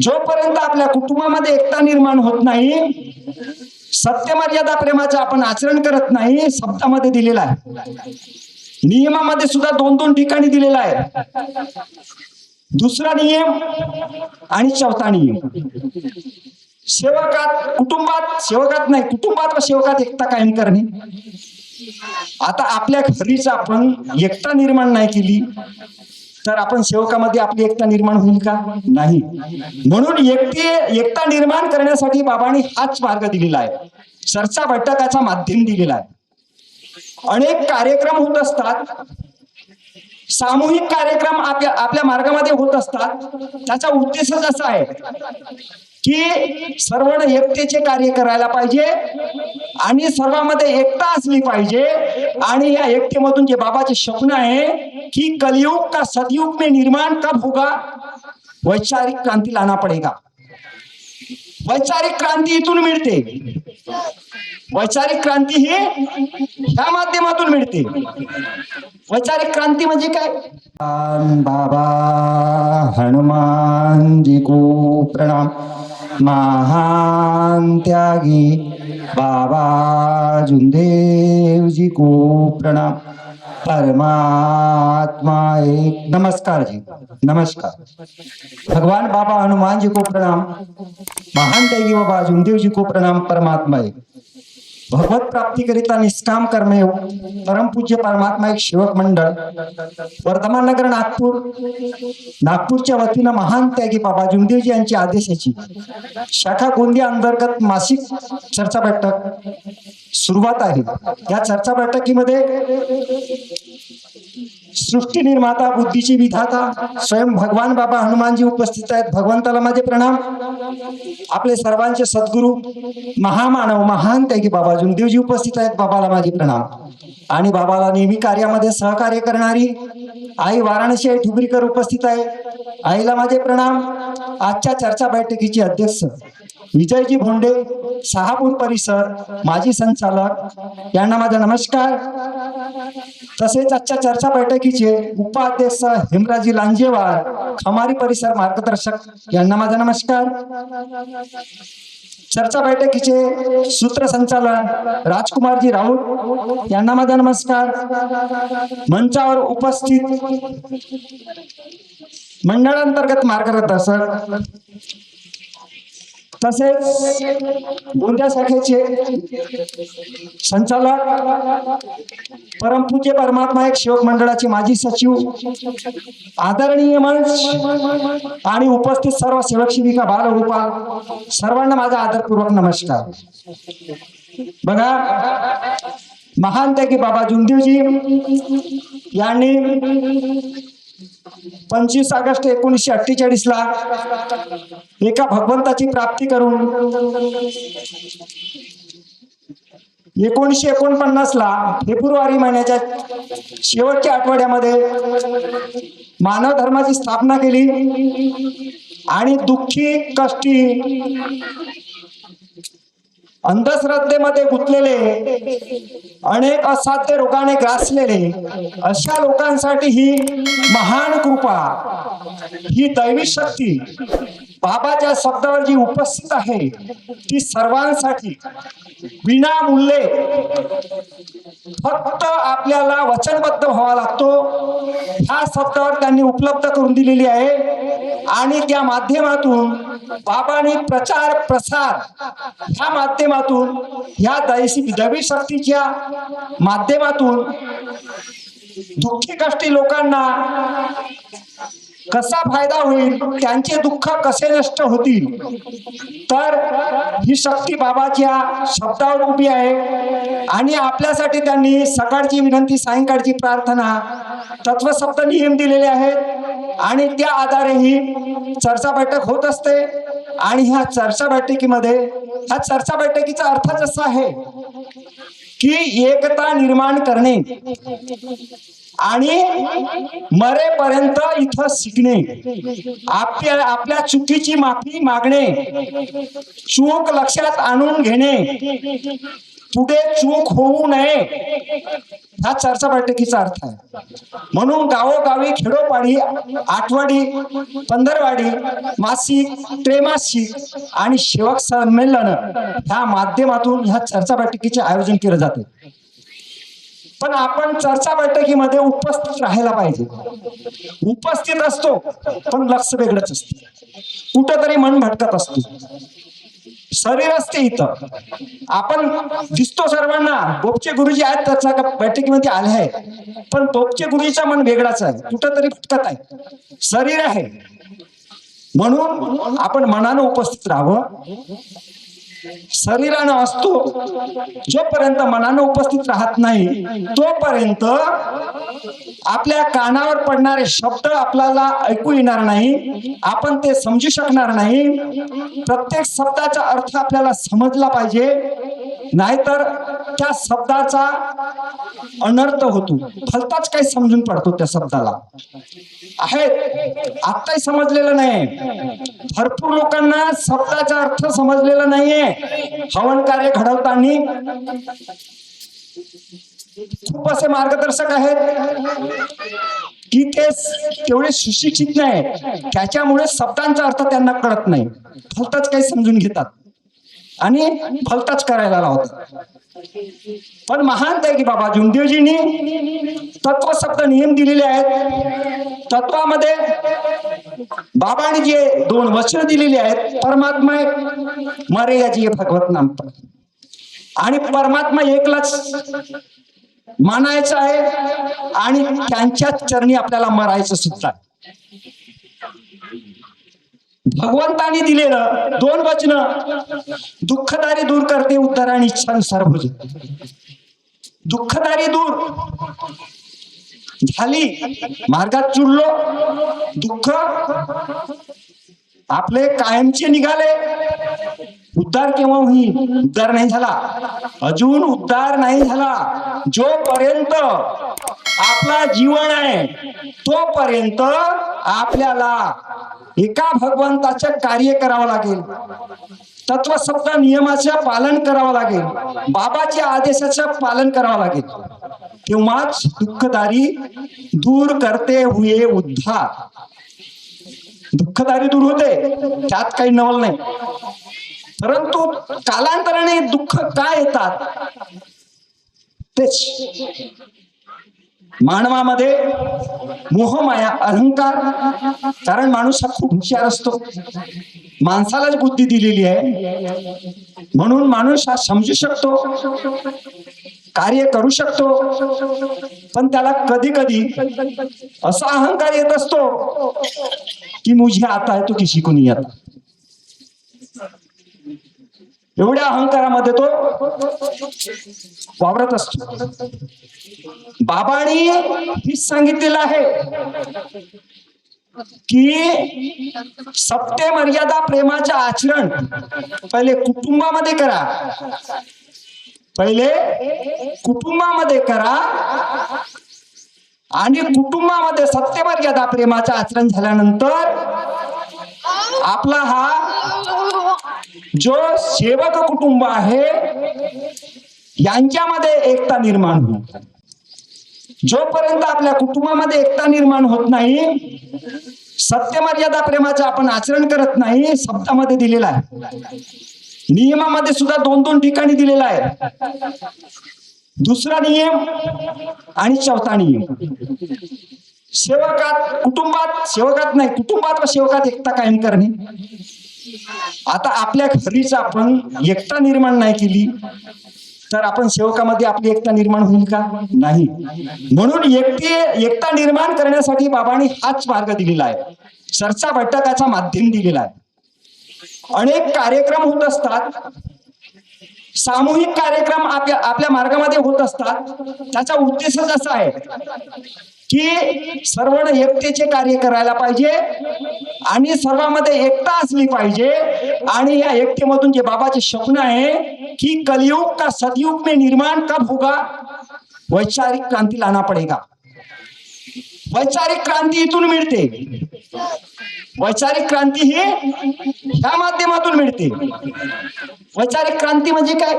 जोपर्यंत आपल्या कुटुंबामध्ये एकता निर्माण होत नाही, सत्य मर्यादा प्रेमाचे आपण आचरण करत नाही, शब्दामध्ये दिलेला आहे, नियमामध्ये सुद्धा 2-2 ठिकाणी दिलेला आहे. दुसरा नियम आणि चौथा नियम. कुटुंबात व सेवकात एकता कायम करणे. आता आपल्या घरीच आपण एकता निर्माण नाही केली तर आपण सेवकामध्ये आपली एकता निर्माण होईल का? नाही. म्हणून एकता निर्माण करण्यासाठी बाबांनी हाच मार्ग दिलेला आहे, चर्चा बैठकाचा माध्यम दिलेला आहे. अनेक कार्यक्रम होत असतात, सामूहिक कार्यक्रम आपल्या मार्गामध्ये होत असतात. त्याचा उद्देशच असा आहे की सर्वांना एकतेचे कार्य करायला पाहिजे आणि सर्वांमध्ये एकता असली पाहिजे. आणि या एकतेमधून जे बाबाचे स्वप्न आहे की कलयुग का सतयुग में निर्माण कब होगा, वैचारिक क्रांती लाना पडेगा. वैचारिक क्रांती इथून मिळते. वैचारिक क्रांती ही ह्या माध्यमातून मिळते. वैचारिक क्रांती म्हणजे काय? बाबा हनुमान जी को प्रणाम. महान त्यागी बाबा जुंदेव जी को प्रणाम. परमात्मा एक. नमस्कार जी, नमस्कार. भगवान बाबा हनुमान जी को प्रणाम. महान त्यागी बाबा जुंदेव जी को प्रणाम. परमात्मा एक. भगवत प्राप्ती करिता निष्काम कर्मयोग परम पूज्य परमात्मा एक सेवक मंडळ वर्धमान नगर नागपूरच्या वतीनं महान त्यागी बाबा जुंदेवजी यांची आदेशाची शाखा गोंदिया अंतर्गत मासिक चर्चा बैठक सुरुवात आहे. या चर्चा बैठकीमध्ये सृष्टी निर्माता, बुद्धीची विधाता स्वयं भगवान बाबा हनुमानजी उपस्थित आहेत. भगवंताला माझे प्रणाम. आपले सर्वांचे सद्गुरू महामानव महान त्यागी बाबा जुंदेवजी उपस्थित आहेत. बाबाला माझे प्रणाम. आणि बाबाला नेहमी कार्यामध्ये सहकार्य करणारी आई वाराणसी आई ठुबरीकर उपस्थित आहे. आईला माझे प्रणाम. आजच्या चर्चा बैठकीचे अध्यक्ष विजयजी भोंडे, शहापूर परिसर माजी संचालक यांना माझा नमस्कार. तसेच आजच्या चर्चा बैठकीचे उपाध्यक्ष हेमराजी लांजेवार, खमारी परिसर मार्गदर्शक यांना माझा नमस्कार. चर्चा बैठकीचे सूत्रसंचालन राजकुमारजी राऊत यांना माझा नमस्कार. मंचावर उपस्थित मंडळांतर्गत मार्गदर्शक तसेच गोंदिया शाखेचे संचालक परमपूज्य परमात्मा एक सेवक मंडळाचे माजी सचिव, आदरणीय मंच आणि उपस्थित सर्व सेवक सेविका बालगोपाल सर्वांना माझा आदरपूर्वक नमस्कार. बघा, महान त्यागी बाबा जुंदेवजी यांनी 25 ऑगस्ट 1948 ला एका भगवंताची प्राप्ती करून 1949 ला फेब्रुवारी महिन्याच्या शेवटच्या आठवड्यामध्ये मानव धर्माची स्थापना केली. आणि दुःखी, कष्टी, अंधश्रद्धेमध्ये गुंतलेले, अनेक असाध्य रोगाने ग्रासलेले अशा लोकांसाठी ही महान कृपा, ही दैवी शक्ती बाबाच्या शब्दावर जी उपस्थित आहे ती सर्वांसाठी विनामूल्य फक्त आपल्याला वचनबद्ध व्हावा लागतो. ह्या शब्दावर त्यांनी उपलब्ध करून दिलेली आहे. आणि त्या माध्यमातून बाबांनी प्रचार प्रसार ह्या माध्यमातून ह्या दैवी शक्तीच्या माध्यमातून दुःखी कष्टी लोकांना कसा फायदा होईल, त्यांचे दुःख कसे नष्ट होतील, तर ही शक्ती बाबाच्या शब्दावर उभी आहे. आणि आपल्यासाठी त्यांनी सकाळची विनंती, सायंकाळची प्रार्थना, तत्वशब्द नियम दिलेले आहेत. आणि त्या आधारे ही चर्चा बैठक होत असते. आणि ह्या चर्चा बैठकीमध्ये, ह्या चर्चा बैठकीचा अर्थच असा आहे की एकता निर्माण करणे आणि मरेपर्यंत इथं शिकणे, आपल्या चुकीची माफी मागणे, चूक लक्षात आणून घेणे, पुढे चूक होऊ नये हा चर्चा बैठकीचा अर्थ आहे. म्हणून गावोगावी, खेडोपाडी, आठवडी, पंधरवाडी, मासिक, त्रैमासिक आणि सेवक संमेलन ह्या माध्यमातून ह्या चर्चा बैठकीचे आयोजन केले जाते. पण आपण चर्चा बैठकीमध्ये उपस्थित राहायला पाहिजे. उपस्थित असतो पण लक्ष वेगळंच असते, कुठंतरी मन भटकत असतो. शरीर असते इथं, आपण दिसतो सर्वांना. पोपचे गुरुजी आहेत त्याच्या बैठकीमध्ये आले आहे, पण पोपचे गुरुजीचा मन वेगळाच आहे, कुठंतरी भटकत आहे. शरीर आहे म्हणून आपण मनानं उपस्थित राहावं. शरीरानं असतो, जोपर्यंत मनानं उपस्थित राहत नाही तोपर्यंत आपल्या कानावर पडणारे शब्द आपल्याला ऐकू येणार नाही, आपण ते समजू शकणार नाही. प्रत्येक शब्दाचा अर्थ आपल्याला समजला पाहिजे, नाहीतर त्या शब्दाचा अनर्थ होतो. भलताच काही समजून पडतो त्या शब्दाला. आहेत आत्ताही समजलेलं नाही, भरपूर लोकांना शब्दाचा अर्थ समजलेला नाहीये. हवन कार्य घडवताना खूप असे मार्गदर्शक आहेत की ते तेवढे सुशिक्षित नाही, त्याच्यामुळे शब्दांचा अर्थ त्यांना कळत नाही. भलताच काही समजून घेतात आणि भलताच करायला लावतात. पण महान आहे की बाबा जुमदेवजींनी तत्व शब्द नियम दिलेले आहेत. तत्वामध्ये बाबांनी जे 2 वचन दिलेली आहेत, परमात्मा मरे याची भगवत नाम, आणि परमात्मा एकलाच मानायचं आहे आणि त्यांच्याच चरणी आपल्याला मरायचं सुद्धा. भगवंतानी दिलेलं 2 वचन, दुःखदारी दूर करते उद्धार आणि इच्छानुसार भोजन. दुःखदारी दूर झाली, मार्गात चुरलो, दुःख आपले कायमचे निघाले. उद्धार केव्हा होईल? उद्धार नाही झाला, अजून उद्धार नाही झाला. जोपर्यंत आपला जीवन आहे तोपर्यंत आपल्याला एका भगवंताचे कार्य करावं लागेल, तत्वशब्द नियमाचे पालन करावं लागेल, बाबाच्या आदेशाचे पालन करावं लागेल. तेव्हाच दुःखदारी दूर करते हुए उद्धार. दुःखदारी दूर होते, त्यात काही नवल नाही. परंतु कालांतराने दुःख काय येतात तेच मानवामध्ये मोहमाया, अहंकार. कारण माणूस हा खूप हुशार असतो, माणसालाच बुद्धी दिलेली आहे म्हणून माणूस हा समजू शकतो, कार्य करू शकतो. पण त्याला कधी कधी असा अहंकार येत असतो की मुझे आता है तो किसी को नहीं आता. एवढ्या अहंकारामध्ये तो वावरत असतो. बाबांनी हेच सांगितलेलं आहे की सत्य मर्यादा प्रेमाचे आचरण पहिले कुटुंबामध्ये करा, पहिले कुटुंबामध्ये करा आणि कुटुंबामध्ये सत्य मर्यादा प्रेमाचे आचरण झाल्यानंतर आपला हा जो सेवक कुटुंब आहे यांच्यामध्ये एकता निर्माण होईल. जोपर्यंत आपल्या कुटुंबामध्ये एकता निर्माण होत नाही, सत्य मर्यादा प्रेमाचे आपण आचरण करत नाही. शब्दामध्ये दिलेला आहे, नियमामध्ये सुद्धा 2-2 ठिकाणी दिलेला आहे. दुसरा नियम आणि चौथा नियम. सेवकात, कुटुंबात, सेवकात नाही, कुटुंबात व सेवकात एकता कायम करणे. आता आपल्या घरीच आपण एकता निर्माण नाही केली तर आपण सेवकामध्ये आपली एकता निर्माण होईल का? नाही. म्हणून एकता निर्माण करण्यासाठी बाबांनी हाच मार्ग दिलेला आहे, चर्चा बैठकाचा माध्यम दिलेला आहे. अनेक कार्यक्रम होत असतात, सामूहिक कार्यक्रम आपल्या मार्गामध्ये होत असतात. त्याचा उद्देशच असा आहे की सर्वांना एकतेचे कार्य करायला पाहिजे आणि सर्वांमध्ये एकता असली पाहिजे. आणि या एकतेमधून जे बाबाचे स्वप्न आहे की कलयुग का सतयुग में निर्माण कब होगा, वैचारिक क्रांती लाना पडेगा. वैचारिक क्रांती इथून मिळते, वैचारिक क्रांती ही ह्या माध्यमातून मिळते. वैचारिक क्रांती म्हणजे काय?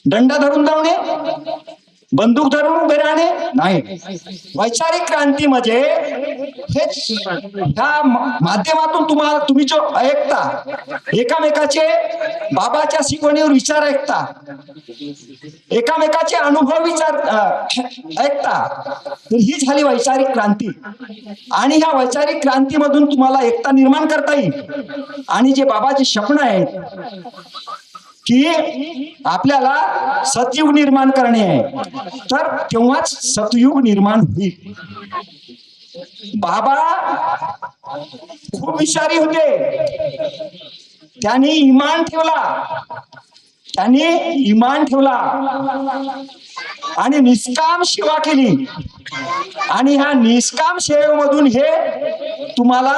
दंड धरून जाणे बंदूक धरून उभे राहणे नाही. वैचारिक क्रांती म्हणजे हेच, ह्या माध्यमातून तुम्ही जो ऐकता, एकामेकाचे बाबाच्या शिकवणीवर विचार ऐकता, एकामेकाचे अनुभव विचार ऐकता, तर ही झाली वैचारिक क्रांती. आणि ह्या वैचारिक क्रांतीमधून तुम्हाला एकता निर्माण करता येईल. आणि जे बाबाचे स्वप्न आहेत की आपल्याला सतयुग निर्माण करणे आहे, तर तेव्हाच सतयुग निर्माण होईल. बाबा खूप विचारी होते, त्यांनी इमान ठेवला आणि निष्काम सेवा केली. आणि ह्या निष्काम सेवेमधून हे तुम्हाला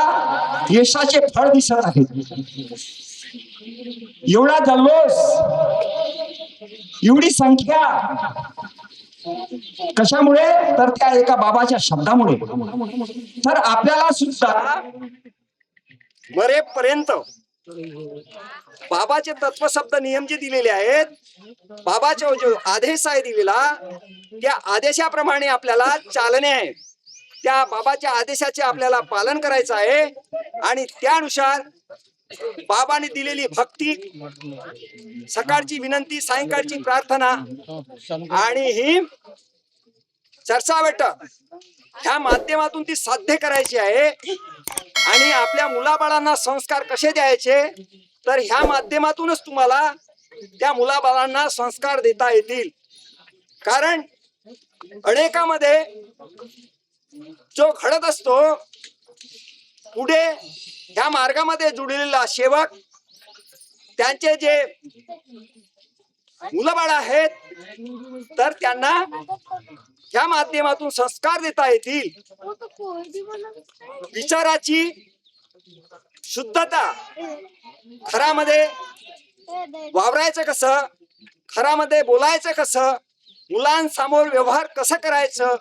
यशाचे फळ दिसत आहे. एवढा जल्लोष, एवढी संख्या कशामुळे? तर त्या एका बाबाच्या शब्दामुळे. तर आपल्याला सुद्धा मरेपर्यंत बाबाचे तत्वशब्द नियम जे दिलेले आहेत, बाबाचा जो आदेश आहे दिलेला, त्या आदेशाप्रमाणे आपल्याला चालणे आहे. त्या बाबाच्या आदेशाचे आपल्याला पालन करायचं आहे. आणि त्यानुसार बाबाने दिलेली भक्ती, सकाळची विनंती, सायंकाळची प्रार्थना आणि ही चर्चा बैठक, ह्या माध्यमातून ती साध्य करायची आहे. आणि आपल्या मुलाबाळांना संस्कार कसे द्यायचे, तर ह्या माध्यमातूनच तुम्हाला त्या मुलाबाळांना संस्कार देता येतील. कारण अनेकामध्ये जो घडत असतो, पुढे ह्या मार्गामध्ये जुडलेला सेवक, त्यांचे जे मुलं बाळ आहेत, तर त्यांना ह्या माध्यमातून संस्कार देता येतील. विचाराची शुद्धता, खरामध्ये वावरायचं कसं, खरामध्ये बोलायचं कसं, मुलांसमोर व्यवहार कसं करायचं,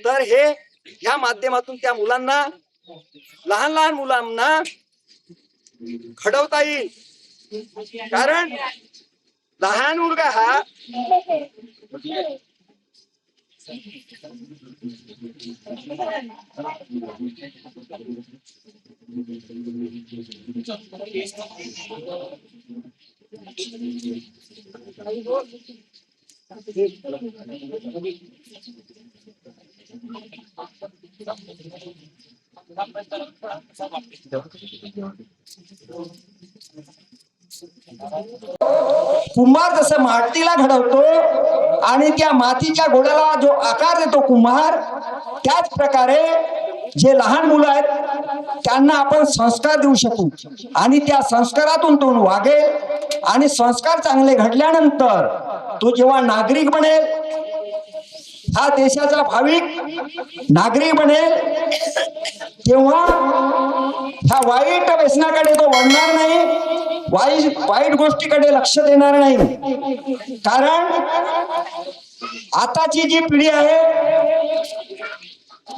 तर हे ह्या माध्यमातून त्या मुलांना, लहान लहान मुलांना घडवता येईल. कारण लहान मुलगा हा कुंभार जसं मातीला घडवतो आणि त्या मातीच्या गोळ्याला जो आकार देतो कुंभार, त्याच प्रकारे जे लहान मुलं आहेत त्यांना आपण संस्कार देऊ शकू. आणि त्या संस्कारातून तो वागेल. आणि संस्कार चांगले घडल्यानंतर तो जेव्हा नागरिक बनेल, हा देशाचा भाविक नागरिक बनेल, तेव्हा ह्या वाईट व्यसनाकडे तो वळणार नाही, वाईट गोष्टीकडे लक्ष देणार नाही. कारण आताची जी पिढी आहे,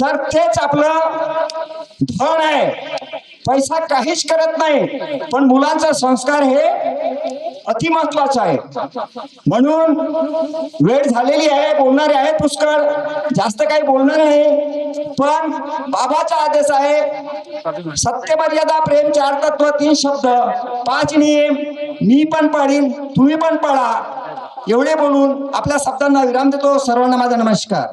तर तेच आपलं धन आहे. पैसा काहीच करत नाही, पण मुलांचा संस्कार हे अति महत्वाचं आहे. म्हणून वेळ झालेली आहे, बोलणारे आहे पुष्कळ, जास्त काही बोलणार नाही. पण बाबाचा आदेश आहे, सत्य, मर्यादा, प्रेम, 4 तत्व, 3 शब्द, 5 नियम मी पण पाळीन, तुम्ही पण पाळा. एवढे बोलून आपल्या शब्दांना विराम देतो. सर्वांना माझा नमस्कार.